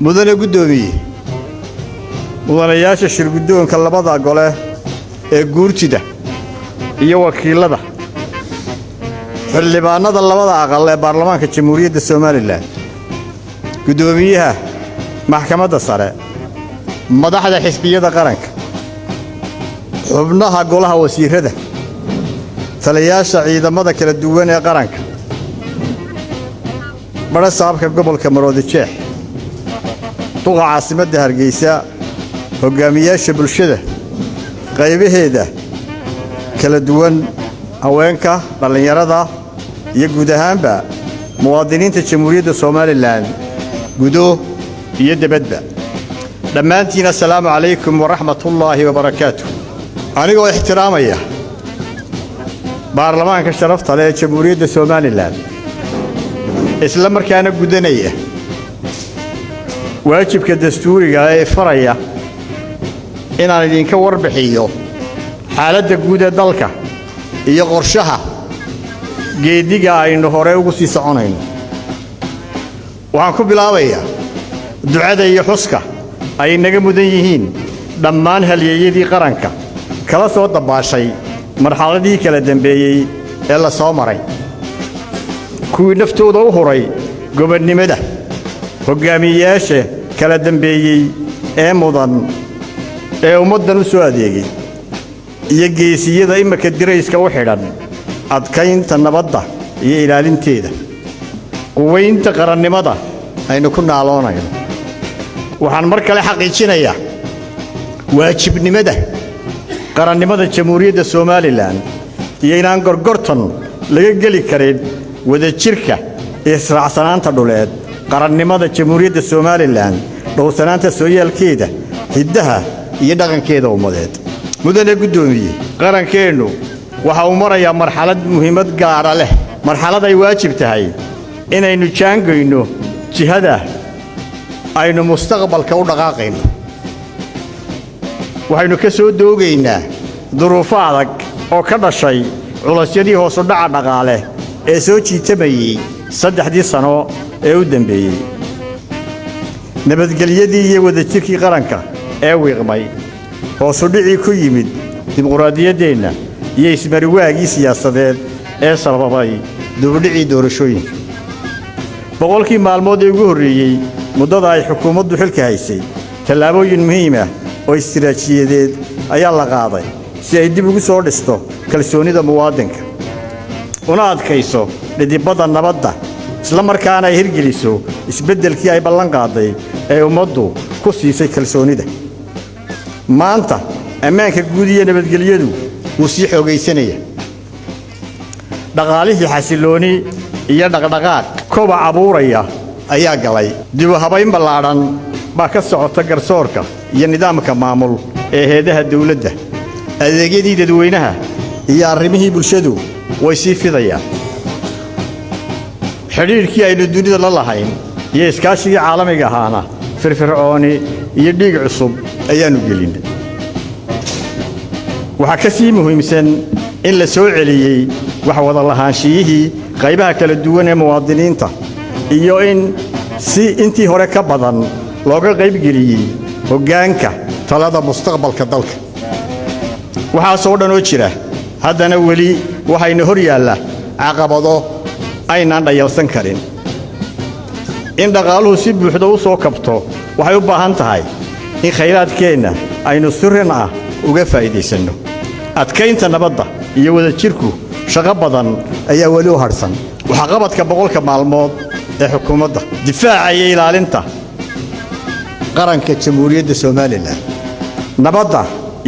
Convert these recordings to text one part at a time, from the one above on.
mudane gudoomiye mudanayaasha shir gudoonka labada gole ee guurtida iyo wakiilada xildhibaanada labada aqal ee baarlamaanka jamhuuriyadda Soomaaliland gudoomiyaha maxkamadda sare madaxda xisbiyada qaranka xubnaha golaha wasiirada taliyaasha ciidamada kala duwan ee qaranka barasaabka gobolka Maroodijeex duqa caasimadda Hargeysa hogaamiyaasha bulshada qaybaheeda kala duwan haweenka dhalinyarada iyo guud ahaanba muwaadiniinta jamhuuriyadda Soomaaliland gudo iyo dibadba dhammaantiin assalaamu calaykum wa rahmatullaahi wa barakaatuh anigoo ixtiraamaya baarlamaanka sharafta leh ee jamhuuriyadda Soomaaliland isla markaana gudanaya waajibka dastuuriga ee faraya inaan idinka warbixiyo xaaladda guud ee dalka iyo qorshaha geediga aynu hore ugu sii soconayno waxaan ku bilaabayaa ducada iyo xuska ay naga mudan yihiin dhammaan halyeeyadii qaranka kala soo dabaashay marxaladii kala dambeeyay ee la soo maray kuwii naftooda u huray gobonnimada hogaamiyayaasha kala dambeeyay ee mudan ee ummaddan u soo adeegay iyo geesiyada imika dirayska u xidhan adkaynta nabadda iyo ilaalinteeda quwaynta qarannimada aynu ku naaloonayno waxaan mar kale xaqiijinayaa waajibnimada qarannimada jamhuuriyadda Soomaaliland iyo inaan gorgortan laga geli karin wadajirka israacsanaanta dhuleed qarannimada jamhuuriyadda Soomaaliland dhowrsanaanta sooyaalkeeda hiddaha iyo dhaqankeeda ummadeed mudane gudoomiye qarankeenu waxa uu marayaa marxalad muhiimad gaar ah leh marxalad ay waajib tahay inaynu jaangayno jihada aynu mustaqbalka u dhaqaaqayno waxaynu ka soo doogaynaa duruufo adag oo ka dhashay culasyadii hoos u dhaca dhaqaale ee soo jiitamayay 3 sano ee u dambeeyay nabadgelyadii iyo wadajirkii qaranka ee wiiqmay hoos u dhicii ku yimid dimuqraadiyadeena iyo ismariwaagii siyaasadeed ee sababay dowladii doorashooyinka boqolkii maalmood ee ugu horeeyay muddada ay xukuumaddu xilka haysay tallaabooyin muhiim ah oo istiraatiijiyadeed ayaa la qaaday si ay dib ugu soo dhisto kalsoonida muwaadinka una adkayso dhidibada nabadda isla markaana ay hirgeliso isbeddelkii ay ballan qaaday ee ummaddu ku siisay kalsoonida maanta ammaanka guud iyo nabadgelyadu wuu sii xoogaysanaya dhaqaalihii xasilooni iyo dhaqdhaqaaq kobac abuuraya ayaa galay dib u habayn ballaaran baa ka socota garsoorka iyo nidaamka maamul ee heedaha dawladda adeegyadii dadweynaha iyo arrimihii bulshadu way sii fidayaan xiriirkii aynu dunida la lahayn iyo iskaashigii caalamiga ahaana firfircooni iyo dhiig cusub ayaanu gelinay waxaa ka sii muhiimsan in la soo celiyey wax wada lahaanshiyihii qaybaha kala duwan ee muwaadiniinta iyo in si intii hore ka badan looga qaybgeliyey hoggaanka talada mustaqbalka dalka waxaasoo dhan oo jira haddana weli waxayna hor yaalla caqabado aynaan dhayalsan karin in dhaqaaluhu si buuxda u soo kabto waxay u baahan tahay in khayraadkeenna aynu si rin ah uga faa'iidaysanno adkaynta nabadda iyo wadajirku shaqo badan ayaa weli u harsan waxaa qabadka boqolka maalmood ee xukuumadda difaaca iyo ilaalinta qaranka jamhuuriyadda Soomaaliland nabadda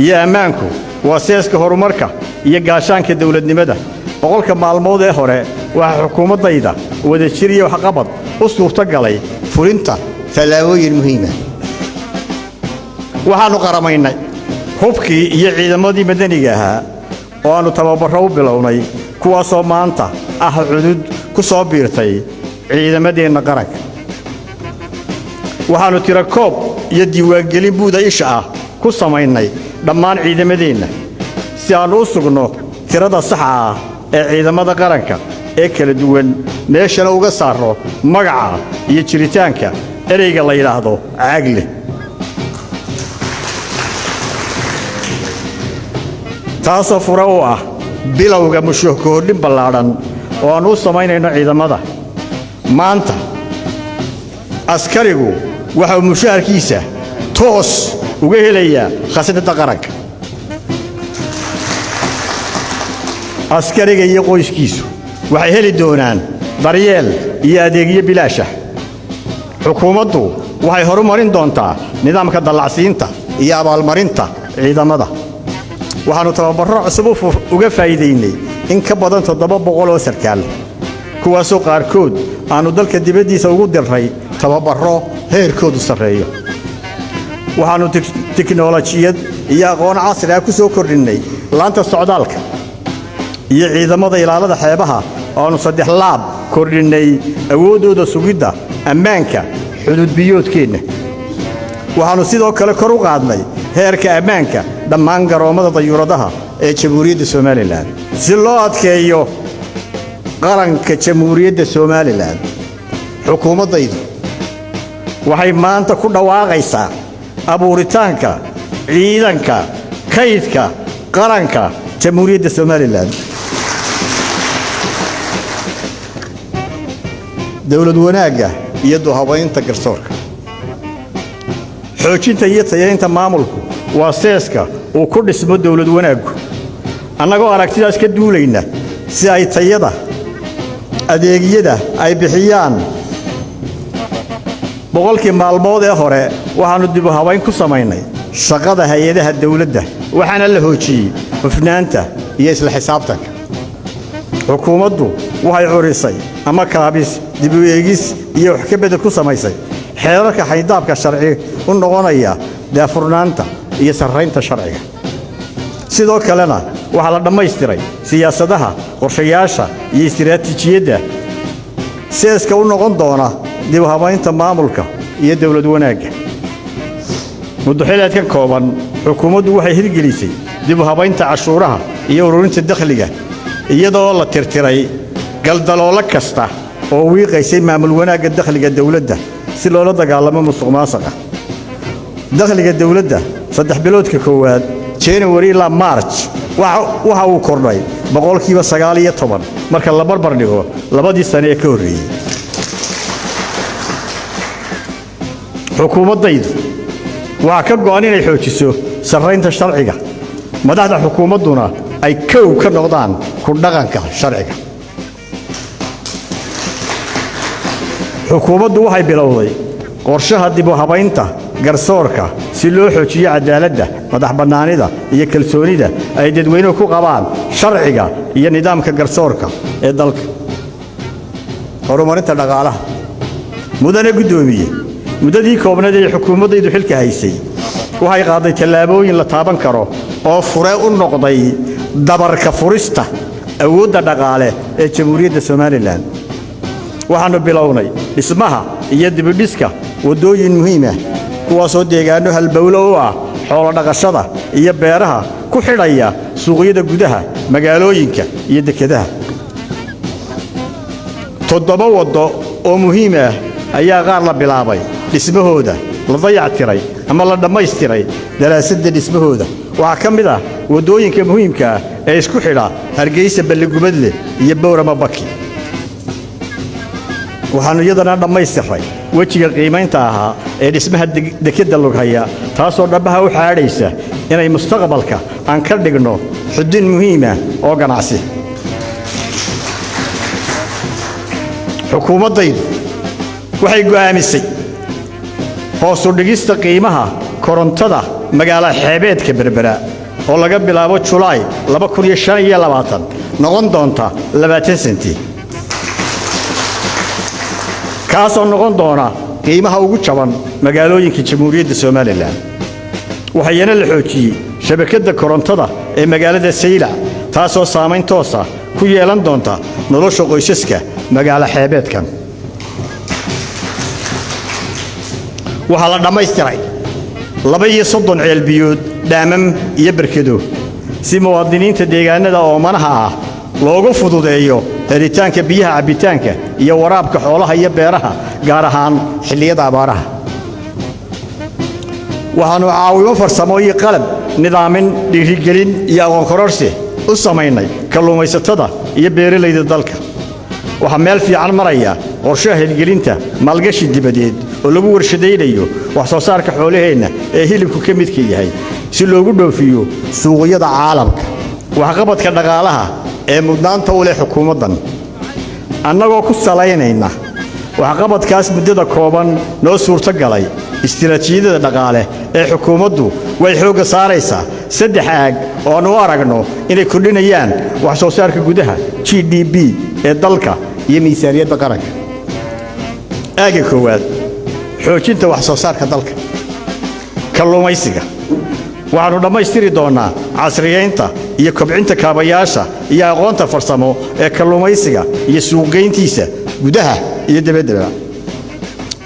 iyo ammaanku waa seeska horumarka iyo gaashaanka dawladnimada boqolka maalmood ee hore waxa xukuumaddayda wadajir iyo waxqabad u suurtagalay fulinta tallaabooyin muhiim ah waxaanu qaramaynay hubkii iyo ciidamadii madaniga ahaa oo aanu tababarro u bilownay kuwaasoo maanta ah cudud ku soo biirtay ciidamadeenna qaranka waxaanu tira koob iyo diiwaangelin buuda isha ah ku samaynay dhammaan ciidamadeenna si aanu u sugno tirada saxa ah ee ciidamada qaranka ee kala duwan meeshana uga saaro magaca iyo jiritaanka ereyga la yidhaahdo caagle taasoo fure u ah bilowga mushaar kordhin ballaadhan oo aan u samaynayno ciidamada maanta askarigu waxa uu mushaharkiisa toos uga helayaa khasnadda qaranka askariga iyo qoyskiisu waxay heli doonaan daryeel iyo adeegyo bilaash ah xukuumaddu waxay horumarin doontaa nidaamka dallacsiinta iyo abaalmarinta ciidamada waxaanu tababaro cusub uga faa'iideynay in ka badan 700 oo sarkaal kuwaasoo qaarkood aanu dalka dibaddiisa ugu diray tababaro heerkoodu sarreeyo waxaanu tiknoolajiyad iyo aqoon casri ah ku soo kordhinay laanta socdaalka iyo ciidamada ilaalada xeebaha aanu 3 laab kordhinay awoodooda sugidda ammaanka xuduud biyoodkeena waxaanu sidoo kale kor u qaadnay heerka ammaanka dhammaan garoomada dayuuradaha ee Jamhuuriyadda Soomaaliland si loo adkeeyo qaranka Jamhuuriyadda Soomaaliland xukuumadaydu waxay maanta ku dhawaaqaysaa abuuritaanka ciidanka kaydka qaranka Jamhuuriyadda Soomaaliland dawlad wanaagga iyo habaynta garsoorka xoojinta iyo tayeynta maamulku waa seeska uu ku dhismo dawlad wanaaggu annagoo aragtidaas ka duulayna si ay tayada adeegyada ay bixiyaan boqolkii maalmood ee hore waxaanu dib u habayn ku samaynay shaqada hay'adaha dawladda waxaana la hoojiyay hufnaanta iyo isla xisaabtanka xukuumaddu waxay curisay ama kaabis dib u eegis iyo wax ka bedel ku samaysay xeerarka xaydaabka sharci u noqonaya daafurnaanta iyo sarreynta sharciga sidoo kalena waxa la dhammaystiray siyaasadaha qorshayaasha iyo istiraatiijiyadda seeska u noqon doona dib u habaynta maamulka iyo dawlad wanaagga muddaxileedkan kooban xukuumaddu waxay hirgelisay dib u habaynta cashuuraha iyo ururinta dakhliga iyadoo la tirtiray galdaloolo kasta oo wiiqaysay maamul wanaagga dakhliga dawladda si loola dagaalamo musuqmaasuqa dakhliga dawladda 3 biloodka koowaad January ilaa March waxa uu kordhay 9% marka la barbar dhigo labadii sano ee ka horreeyay xukuumadaydu waxa ka go'an inay xoojiso sarreynta sharciga madaxda xukuumadduna ay kow ka noqdaan ku dhaqanka sharciga xukuumaddu waxay bilowday qorshaha dib u habaynta garsoorka si loo xoojiyo cadaaladda madax bannaanida iyo kalsoonida ay dadweynuhu ku qabaan sharciga iyo nidaamka garsoorka ee dalka horumarinta dhaqaalaha mudane gudoomiye muddadii koobnayd ee xukuumadaydu xilka haysay waxay qaaday tallaabooyin la taaban karo oo fure u noqday dabarka furista awoodda dhaqaale ee Jamhuuriyadda Soomaaliland waxaanu bilownay dhismaha iyo dibidhiska wadooyin muhiim ah kuwaasoo deegaano halbowlo u ah xoolo dhaqashada iyo beeraha ku xidhaya suuqyada gudaha magaalooyinka iyo dekedaha 7 wado oo muhiim ah ayaa qaar la bilaabay dhismahooda la dayactiray ama la dhammaystiray daraasadda dhismahooda waxa ka mid ah wadooyinka muhiimka ah ee isku xidha Hargeysa Balligubadle iyo Boorama Baki waxaanu iyadana dhammaystiray wajiga qiimaynta ahaa ee dhismaha dekedda Lughaya taasoo dhabaha u xaadhaysa inay mustaqbalka aan ka dhigno xudun muhiim ah oo ganacsi xukuumadaydu waxay go'aamisay hoos u dhigista qiimaha korontada magaalada xeebeedka Berbera oo laga bilaabo July 2025 noqon doonta 20 senti kaasoo noqon doona qiimaha ugu jaban magaalooyinka Jamhuuriyadda Soomaaliland waxayna la xoojiyay shabakadda korontada ee magaalada Saylac taasoo saameyn toos ah ku yeelan doonta nolosha qoysaska magaalada xeebeedkan waxa la dhammaystiray 32 ceel biyood dhaamam iyo barkado si muwaadiniinta deegaanada oo manaha ah loogu fududeeyo helitaanka biyaha cabitaanka iyo waraabka xoolaha iyo beeraha gaar ahaan xilliyada abaaraha waxaanu caawimo farsamo iyo qalab nidaamin dhiirigelin iyo aqoon kororsi u samaynay kalluumaysatada iyo beeralayda dalka waxa meel fiican maraya qorshaha hirgelinta maalgashi dibadeed oo lagu warshadaynayo wax soo saarka xoolaheena ee hilibku ka midka yahay si loogu dhoofiyo suuqyada caalamka wax qabadka dhaqaalaha ee mudnaanta u leh xukuumaddan annagoo ku salaynayna wax qabadkaas muddada kooban noo suurto galay istiraatiijiyada dhaqaale ee xukuumaddu way xooga saaraysaa saddex aag oo aanu aragno inay kordhinayaan wax soo saarka gudaha GDP ee dalka iyo miisaaniyadda qaranka aaga koowaad xoojinta wax soo saarka dalka kalluumaysiga waxaanu dhammaystiri doonaa casriyeynta iyo kobcinta kaabayaasha iyo aqoonta farsamo ee kalluumaysiga iyo suuqgeyntiisa gudaha iyo dibaddaba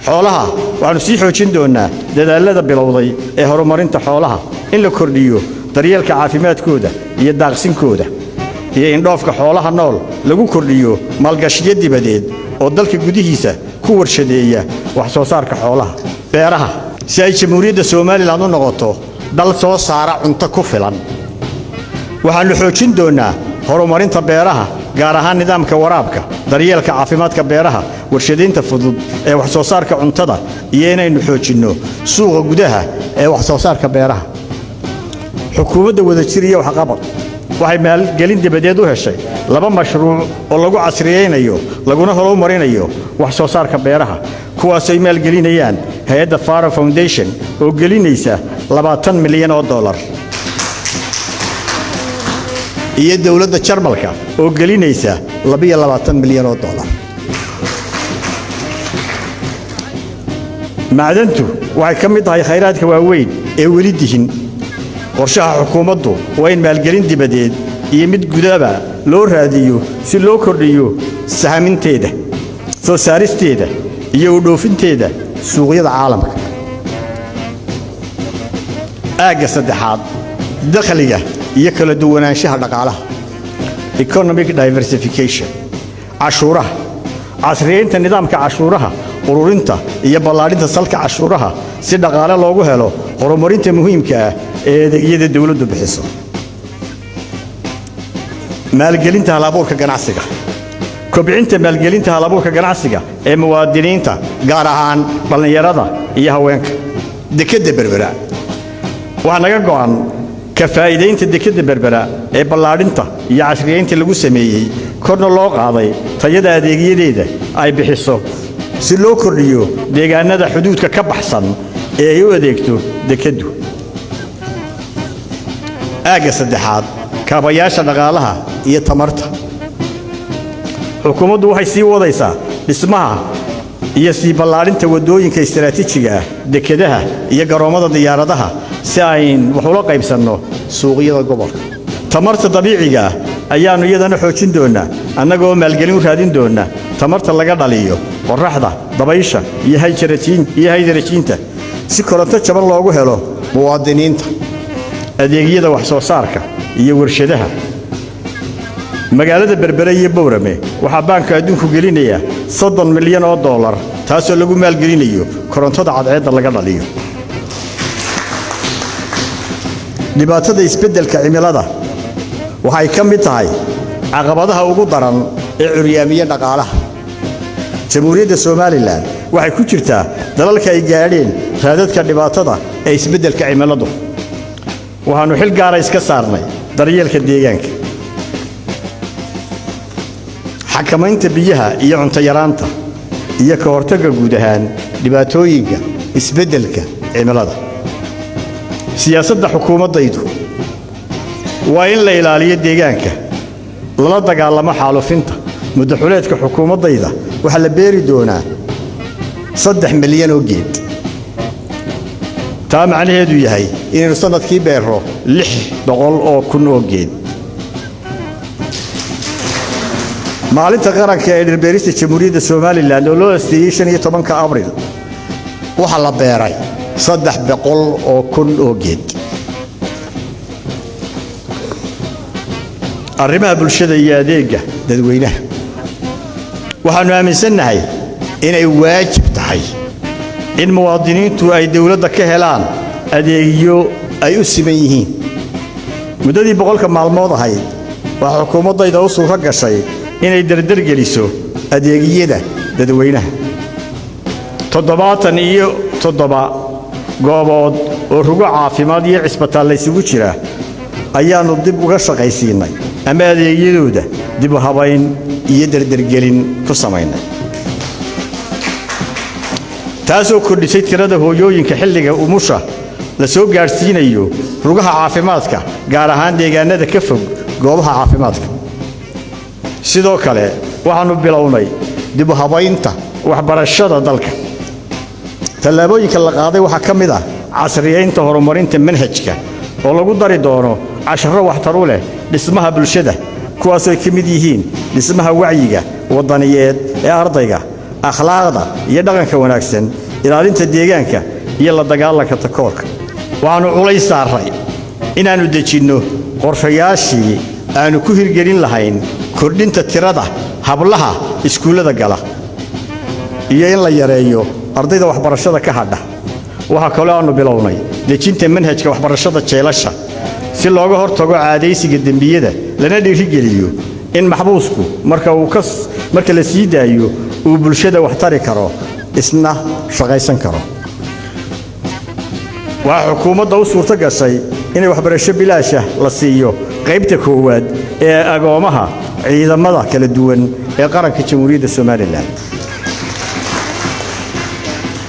xoolaha waxaanu sii xoojin doonaa dadaalada bilowday ee horumarinta xoolaha in la kordhiyo daryeelka caafimaadkooda iyo daaqsinkooda iyo in dhoofka xoolaha nool lagu kordhiyo maalgashiyo dibadeed oo dalka gudihiisa ku warshadeeya wax soo saarka xoolaha beeraha si ay jamhuuriyadda Soomaaliland u noqoto dal soo saara cunto ku filan waxaanu xoojin doonaa horumarinta beeraha gaar ahaan nidaamka waraabka daryeelka caafimaadka beeraha warshadaynta fudud ee wax soo saarka cuntada iyo inaynu xoojinno suuqa gudaha ee wax soo saarka beeraha xukuumadda wadajir iyo waxqabad waxay maalgelin dibadeed u heshay laba mashruuc oo lagu casriyeynayo laguna horumarinayo wax soo saarka beeraha kuwaas ay maalgelinayaan hay'adda Faro Foundation oo gelinaysa $20 milyan iyo dawladda Jarmalka oo gelinaysa $22 milyan macdantu waxay ka mid tahay khayraadka waaweyn ee weli dihin qorshaha xukuumaddu waa in maalgelin dibadeed iyo mid gudaba loo raadiyo si loo kordhiyo sahaminteeda soo saaristeeda iyo u dhoofinteeda suuqyada caalamka aaga saddexaad dakhliga iyo kala duwanaanshaha dhaqaalaha economic diversification cashuuraha casriyeynta nidaamka cashuuraha ururinta iyo ballaarinta salka cashuuraha si dhaqaale loogu helo horumarinta muhiimka ah ee adeegyada dawladdu bixiso maalgelinta hal-abuurka ganacsiga kobcinta maalgelinta hal-abuurka ganacsiga ee muwaadiniinta gaar ahaan dhallinyarada iyo haweenka dekedda berbera waxaa naga go'an ka faa'iidaynta dekedda berbera ee ballaarinta iyo casriyeynta lagu sameeyey korna loo qaaday tayada adeegyadeeda ay bixiso si loo kordhiyo deegaanada xuduudka ka baxsan ee ay u adeegto dekeddu aaga saddexaad kaabayaasha dhaqaalaha iyo tamarta xukuumaddu waxay sii wadaysaa dhismaha iyo sii ballaarinta wadooyinka istiraatiijiga ah dekedaha iyo garoomada diyaaradaha si ayn wax ula qaybsanno suuqyada gobolka tamarta dabiiciga ah ayaanu iyadana xoojin doonaa annagoo maalgelin u raadin doona tamarta laga dhaliyo qorraxda dabaysha iyo haydarajiinta si koronto jaban loogu helo muwaadiniinta adeegyada wax soo saarka iyo warshadaha magaalada berbera iyo bowrame waxaa baanka adduunku gelinaya $30 milyan taasoo lagu maalgelinayo korontada cadceedda laga dhaliyo dhibaatada isbeddelka cimilada waxay ka mid tahay caqabadaha ugu daran ee curyaamiye dhaqaalaha jamhuuriyadda Soomaaliland waxay ku jirtaa dalalka ay gaadheen raadadka dhibaatada ee isbeddelka cimiladu waxaanu xil gaar ah iska saarnay daryeelka deegaanka xakamaynta biyaha iyo cunto yaraanta iyo ka hortagga guud ahaan dhibaatooyinka isbeddelka cimilada siyaasadda xukuumaddaydu waa in la ilaaliyo deegaanka lala dagaalamo xaalufinta muddo xuleedka xukuumaddayda waxaa la beeri doonaa 3 milyan oo geed taa macnaheedu yahay inaynu sanadkii beero 600,000 oo geed maalinta qaranka ee dhirbeerista jamhuuriyadda Soomaaliland oo loo asteeyay 15 Abriil waxa la beeray 300,000 oo geed arrimaha bulshada iyo adeegga dadweynaha waxaanu aaminsannahay inay waajib tahay in muwaadiniintu ay dawladda ka helaan adeegyo ay u siman yihiin muddadii 100 maalmood ahayd waxa xukuumaddayda u suura gashay inay dardar geliso adeegyada dadweynaha 77 goobood oo rugo caafimaad iyo cisbitaal la isugu jira ayaanu dib uga shaqaysiinay ama adeegyadooda dib u habayn iyo dardargelin ku samaynay taasoo kordhisay tirada hooyooyinka xilliga umusha la soo gaarsiinayo rugaha caafimaadka gaar ahaan deegaanada ka fog goobaha caafimaadka sidoo kale waxaanu bilownay dib u habaynta waxbarashada dalka tallaabooyinka la qaaday waxaa ka mid ah casriyeynta horumarinta manhajka oo lagu dari doono casharro waxtar u leh dhismaha bulshada kuwaas oo ka mid yihiin dhismaha wacyiga wadaniyeed ee ardayga akhlaaqda iyo dhaqanka wanaagsan ilaalinta deegaanka iyo la dagaalanka takoorka waxaanu culays saaray inaanu dejinno qorshayaashii aanu ku hirgelin lahayn kordhinta tirada hablaha iskuullada gala iyo in la yareeyo ardayda waxbarashada ka hadha waxa kale oo aanu bilownay dejinta manhajka waxbarashada jeelasha si looga hortago caadaysiga dembiyada lana dhiirigeliyo in maxbuusku marka la sii daayo uu bulshada wax tari karo isna shaqaysan karo waxa xukuumadda u suurto gashay inay waxbarasho bilaash ah la siiyo qaybta koowaad ee agoomaha ciidamada kala duwan ee qaranka Jamhuuriyadda Soomaaliland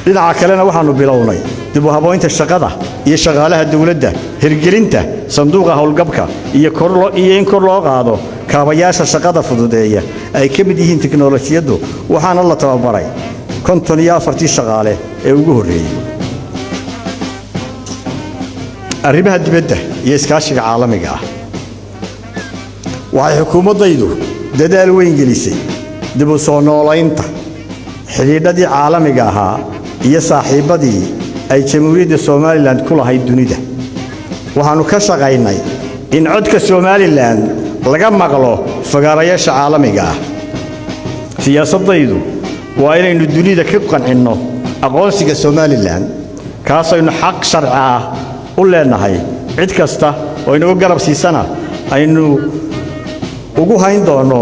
dhinaca kalena waxaanu bilownay dib u habaynta shaqada iyo shaqaalaha dawladda hirgelinta sanduuqa hawlgabka iyo in kor loo qaado kaabayaasha shaqada fududeeya ay ka mid yihiin tiknoolajiyadu waxaana la tababaray 54 shaqaale ee ugu horeeyay arrimaha dibadda iyo iskaashiga caalamiga ah waxay xukuumaddaydu dadaal weyn gelisay dib u soo noolaynta xidhiidhadii caalamiga ahaa iyo saaxiibadii ay Jamhuuriyadda Soomaaliland ku lahayd dunida waxaanu ka shaqaynay in codka Soomaaliland laga maqlo fagaarayaasha caalamiga ah siyaasadaydu waa inaynu dunida ka qancinno aqoonsiga Soomaaliland kaasaynu xaq sharci ah u leenahay cid kasta oo inagu garab siisana aynu ugu hayn doono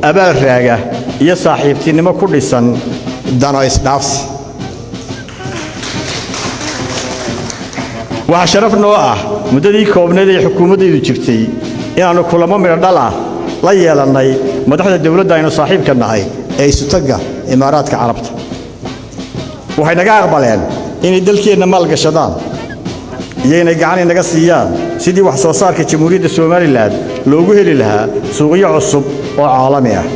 abaal raaga iyo saaxiibtinimo ku dhisan dano isdhaafsi waxa sharaf noo ah muddadii koobneed ee xukuumaddaydu jirtay inaanu kulamo midho dhal ah la yeelanay madaxda dawladda aynu saaxiibka nahay ee isutaga imaaraadka carabta waxay naga aqbaleen inay dalkeenna maalgashadaan iyo inay gacan inaga siiyaan sidii wax soo saarka Jamhuuriyadda Soomaaliland loogu heli lahaa suuqyo cusub oo caalami ah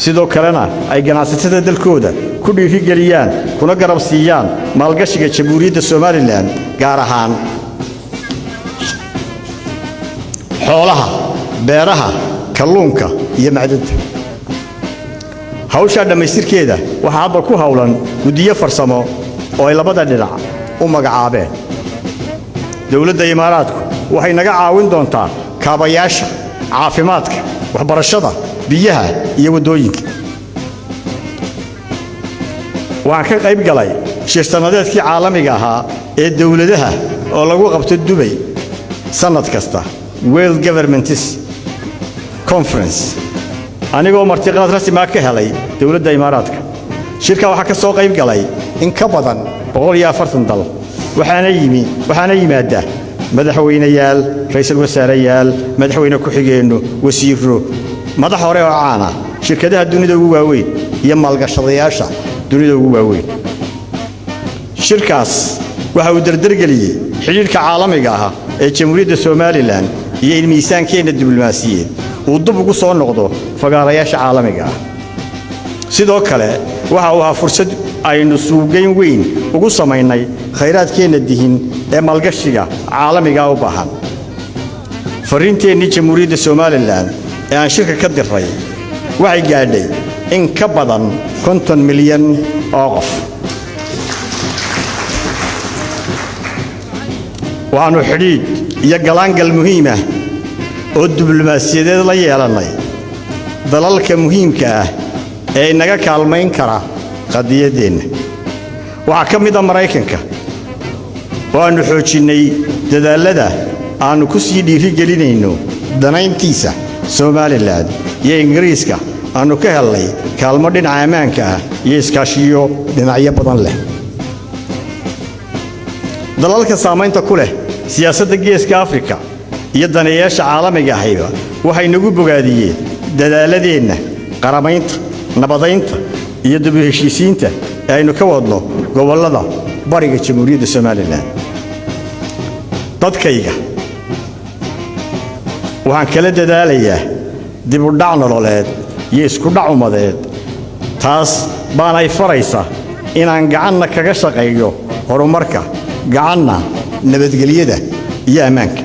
sidoo kalena ay ganacsatada dalkooda ku dhiirigeliyaan kuna garab siiyaan maalgashiga Jamhuuriyadda Soomaaliland gaar ahaan xoolaha beeraha kalluunka iyo macdanta hawsha dhamaystirkeeda waxa hadda ku hawlan gudiyo farsamo oo ay labada dhinac u magacaabeen dawladda Imaaraadku waxay naga caawin doontaa kaabayaasha caafimaadka waxbarashada biyaha iyo wadooyinka waxaan ka qayb galay shirkadaadkii caalamiga ahaa ee dawladaha oo lagu qabto Dubai sanad kasta World Governments Conference anigoo martiqaad rasmi ah ka helay dawladda Imaaraadka shirka waxa ka soo qayb galay in ka badan 140 dal waxaana yimaada madaxweynayaal ra'iisul wasaareyaal madaxweyne ku xigeenno wasiirro madax hore oo caan ah shirkadaha dunida ugu waaweyn iyo maalgashadayaasha dunida ugu waaweyn shirkaas waxa uu dardargeliyay xiriirka caalamiga ah ee Jamhuuriyadda Soomaaliland iyo in miisaankeena diblomaasiyadeed uu dib ugu soo noqdo fagaarayaasha caalamiga ah sidoo kale waxa uu ahaa fursad aynu suuqgeyn weyn ugu samaynay khayraadkeena dihin ee maalgashiga caalamiga u baahan fariinteennii Jamhuuriyadda Soomaaliland ee aan shirka ka diray waxay gaadhay in ka badan 50 milyan oo qof waxaanu xidhiidh iyo galaangal muhiim ah oo diblomaasiyadeed la yeelanay dalalka muhiimka ah ee inaga kaalmayn kara qadiyadeena waxa ka mid ah Mareykanka waanu xoojinay dadaalada aanu ku sii dhiirigelinayno danayntiisa Soomaaliland iyo Ingiriiska aanu ka helnay kaalmo dhinaca ammaanka ah iyo iskaashiyo dhinacyo badan leh dalalka saamaynta ku leh siyaasadda geeska Afrika iyo daneeyaasha caalamiga ah waxay nagu bogaadiyeen dadaaladeenna qaramaynta nabadaynta iyo dib u heshiisiinta aynu ka wadno gobolada bariga Jamhuuriyadda Soomaaliland dadkayga waxaan kala dadaalayaa dib u dhac nololeed iyo isku dhac umadeed taas baan ay faraysaa inaan gacanna kaga shaqeeyo horumarka gacanna nabadgelyada iyo ammaanka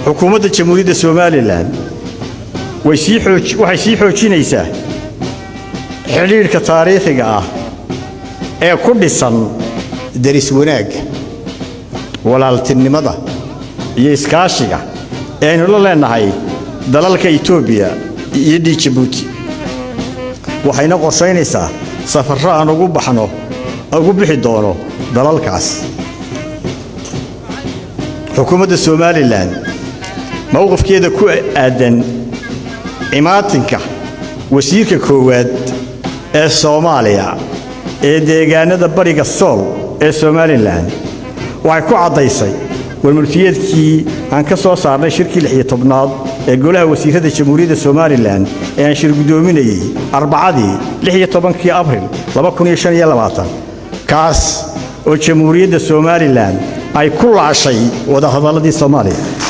xukuumadda Jamhuuriyadda Soomaaliland waxay sii xoojinaysaa xiriirka taariikhiga ah ee ku dhisan daris wanaagga walaaltinimada iyo iskaashiga aynu la leenahay dalalka Itoobiya iyo Djibouti waxayna qorsheynaysaa safarro aan ugu bixi doono dalalkaas xukuumadda Soomaaliland mowqifkeeda ku aadan imaatinka wasiirka koowaad ee Soomaaliya ee deegaanada bariga Sool ee Soomaaliland waxay ku cadaysay warmulkiyeedkii aan ka soo saarnay shirkii 16aad ee golaha wasiirada Jamhuuriyadda Soomaaliland ee aan shir gudoominayay Arbacadii 16 Abriil 2025 kaas oo Jamhuuriyadda Soomaaliland ay ku laashay wada hadaladii Soomaaliya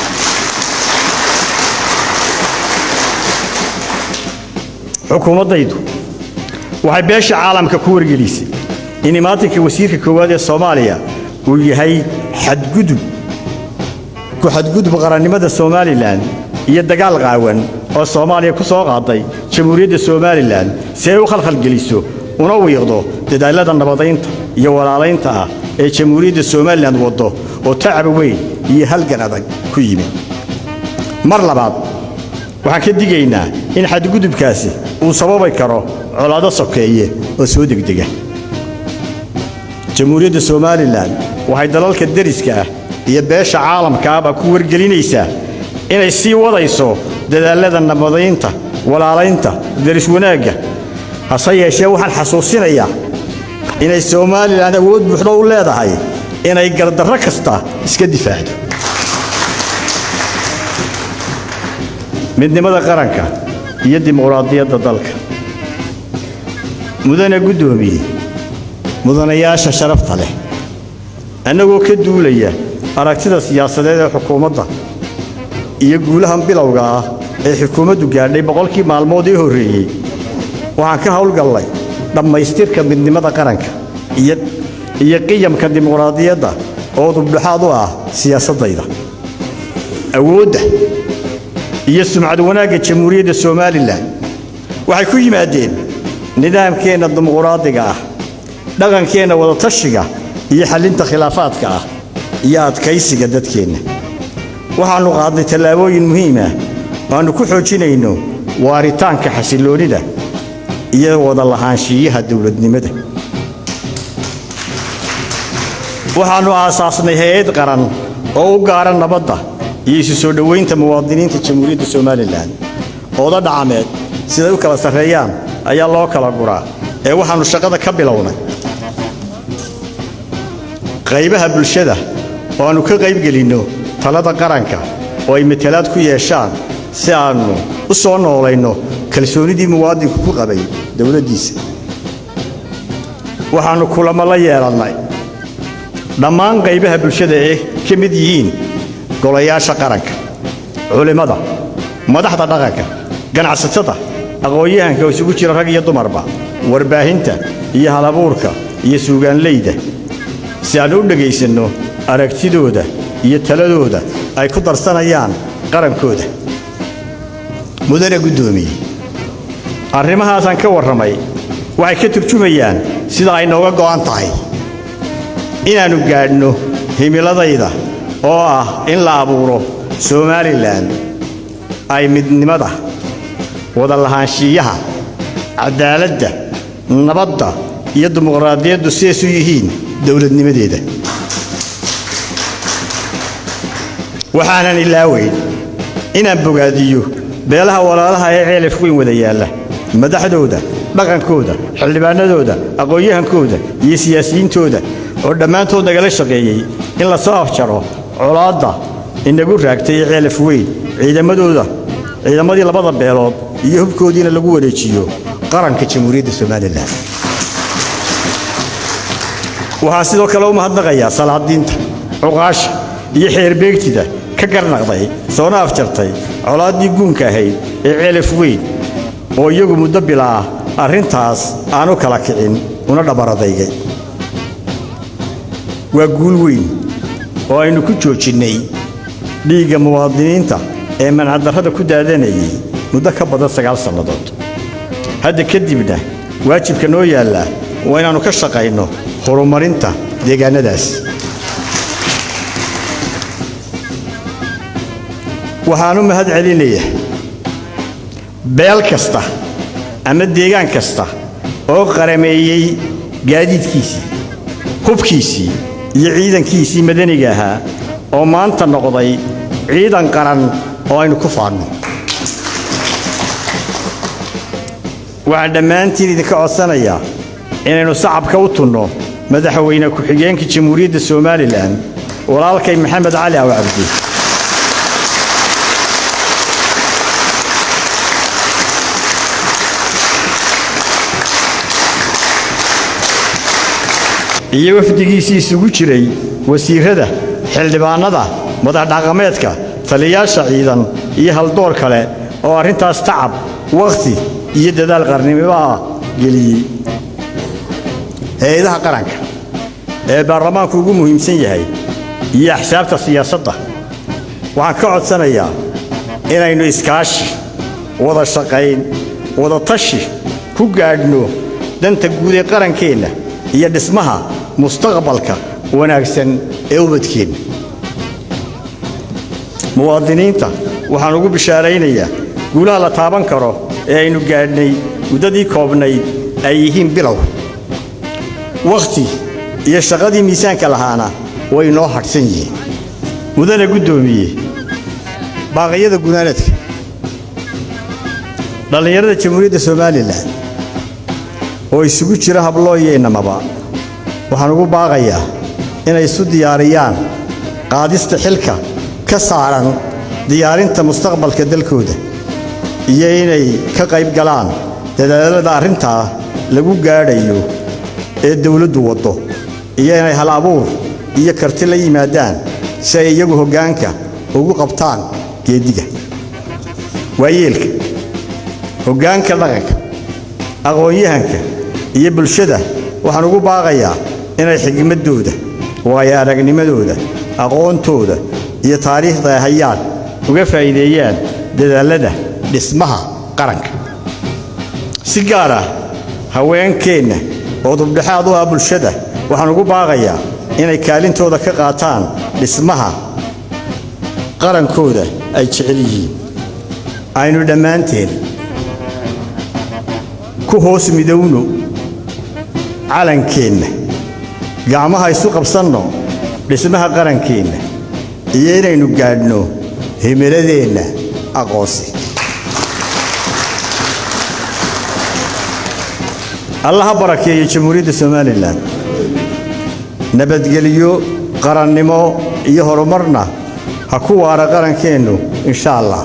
xukuumadaydu waxay beesha caalamka ku wargelisay in imaatinka wasiirka koowaad ee Soomaaliya uu yahay xadgudub qarannimada Soomaaliland iyo dagaal qaawan oo Soomaaliya ku soo qaaday Jamhuuriyadda Soomaaliland si ay u khalkhal geliso una wiiqdo dadaalada nabadaynta iyo walaalaynta ah ee Jamhuuriyadda Soomaaliland wado oo tacab weyn iyo halgan adag ku yimid mar labaad waxaan ka digaynaa in xadgudubkaasi uu sababi karo colaado sokeeye oo soo degdega Jamhuuriyadda Soomaaliland waxay dalalka dariska ah iyo beesha caalamka ah ku wargelinaysaa inay sii wadayso dadaalada nabadaynta walaalaynta daris wanaagga hase yeeshee waxaan xasuusinayaa inay Soomaaliland awood buuxda u leedahay inay gardarro kasta iska difaacdo midnimada qaranka iyo dimuqraadiyadda dalka mudane gudoomiye mudanayaasha sharafta leh annagoo ka duulaya aragtida siyaasadeed ee xukuumadda iyo guulahan bilowga ah ee xukuumaddu gaadhay boqolkii maalmood ee horeeyay waxaan ka hawlgallay dhammaystirka midnimada qaranka iyo qiyamka dimuqraadiyadda oo dubdhaxaad u ah siyaasadayda awoodda iyo sumcad wanaagga Jamhuuriyadda Soomaaliland waxay ku yimaadeen nidaamkeena dimuqraadiga ah dhaqankeena wada tashiga iyo xalinta khilaafaadka ah iyo adkaysiga dadkeena waxaanu qaadnay tallaabooyin muhiim ah oo ku xoojinayno waaritaanka xasiloonida iyo wada lahaanshiyaha dawladnimada waxaanu aasaasnay hay'ad qaran oo u gaara nabadda iyo isu soo dhaweynta muwaadiniinta Jamhuuriyadda Soomaaliland oo dhaqameed sida u kala sareeyaan ayaa loo kala guraa ee waxaanu shaqada ka bilownay qaybaha bulshada oo aanu ka qayb gelino talada qaranka oo ay matalaad ku yeeshaan si aanu u soo noolayno kalsoonidii muwaadinku ku qabay dawladdiisa waxaanu kulamo la yeelanay dhammaan qaybaha bulshada ee ka mid yihiin golayaasha qaranka culimada madaxda dhaqanka ganacsatada aqoonyahanka oo isugu jira rag iyo dumarba warbaahinta iyo halabuurka iyo suugaanleyda si aan u dhageysano aragtidooda iyo taladooda ay ku darsanayaan qarankooda mudane gudoomiye arrimahaas ka warramay waxay ka turjumayaan sida ay nooga go'an tahay inaanu gaadhno himiladayda oo ah in la abuuro Soomaaliland ay midnimada wada lahaanshiyaha cadaaladda nabadda iyo dimuqraadiyaddu sidaas u yihiin dowladnimadeeda waxaanan ilaaweyn inaan bogaadiyo beelaha walaalaha ee ceelaf weyn wada yaalla madaxdooda dhaqankooda xildhibaanadooda aqoon-yahankooda iyo siyaasiyiintooda oo dhammaantood nagala shaqeeyey in la soo afjaro colaadda inagu raagtay ee ceelaf weyn ciidamadii labada beelood iyo hubkoodiina lagu wareejiyo qaranka jamhuuriyadda Soomaaliland waxaa sidoo kale u mahadnaqayaa salaadiinta cuqaasha iyo xeerbeegtida ka garnaqday soona afjartay colaaddii guunka ahayd ee ceelaf weyn oo iyagu muddo bilaa arrintaas aanu kala kicin una dhabaradaygay waa guul weyn oo aynu ku joojinnay dhiigga muwaadiniinta ee mancadarrada ku daadanayay muddo ka badan 9 sannadood hadda kadibna waajibka noo yaalla waa inaannu ka shaqayno horumarinta deegaanadaas waxaanu mahad celinayaa beel kasta ama deegaan kasta oo qarameeyey gaadiidkiisii hubkiisii iyo ciidankiisii madaniga ahaa oo maanta noqday ciidan qaran oo aynu ku faanno waxaan dhammaantiin idinka codsanayaa inaynu sacabka u tunno madaxweyne ku-xigeenka jamhuuriyadda Soomaaliland walaalkay maxamed cali aw cabdi iyo wafdigiisii isugu jiray wasiirada xildhibaanada madax dhaqameedka taliyaasha ciidan iyo haldoor kale oo arrintaas tacab waqti iyo dadaal qarnimo geliyay hay'adaha qaranka ee baarlamaanku ugu muhiimsan yahay iyo axsaabta siyaasadda waxaan ka codsanayaa inaynu iskaashi wada shaqayn wada tashi ku gaadhno danta guud ee qarankeena iyo dhismaha mustaqbalka wanaagsan ee ubadkeena muwaadiniinta waxaan ugu bishaaraynayaa guulaha la taaban karo ee aynu gaadhnay muddadii koobnayd ay yihiin bilow waqti iyo shaqadii miisaanka lahaana way noo hadhsan yihiin mudane guddoomiye baaqyada gunaanadka dhallinyarada jamhuuriyadda Soomaaliland oo isugu jira hablo iyo inamaba waxaan ugu baaqayaa inay isu diyaariyaan qaadista xilka ka saaran diyaarinta mustaqbalka dalkooda iyo inay ka qayb galaan dadaalada arrintaa lagu gaadhayo ee dawladdu wado iyo inay hal abuur iyo karti la yimaadaan si ay iyagu hoggaanka ugu qabtaan geediga waayeelka hoggaanka dhaqanka aqoon-yahanka iyo bulshada waxaan ugu baaqayaa inay xigmadooda waayo aragnimadooda aqoontooda iyo taariikhda ay hayaan uga faa'iideeyaan dadaalada dhismaha qaranka si gaar ah haweenkeena oo dubdhaxaad u ah bulshada waxaan ugu baaqayaa inay kaalintooda ka qaataan dhismaha qarankooda ay jecel yihiin aynu dhammaanteen ku hoos midowno calankeenna gacmaha isu qabsanno dhismaha qarankeenna iyo inaynu gaadhno himiladeenna aqoonsi allaha barakeeyo jamhuuriyadda Soomaaliland nabadgelyo qarannimo iyo horumarna ha ku waara qarankeennu insha Allah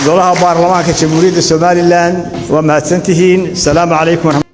golaha baarlamaanka jamhuuriyadda Soomaaliland waa mahadsantihiin salaamu calaykum.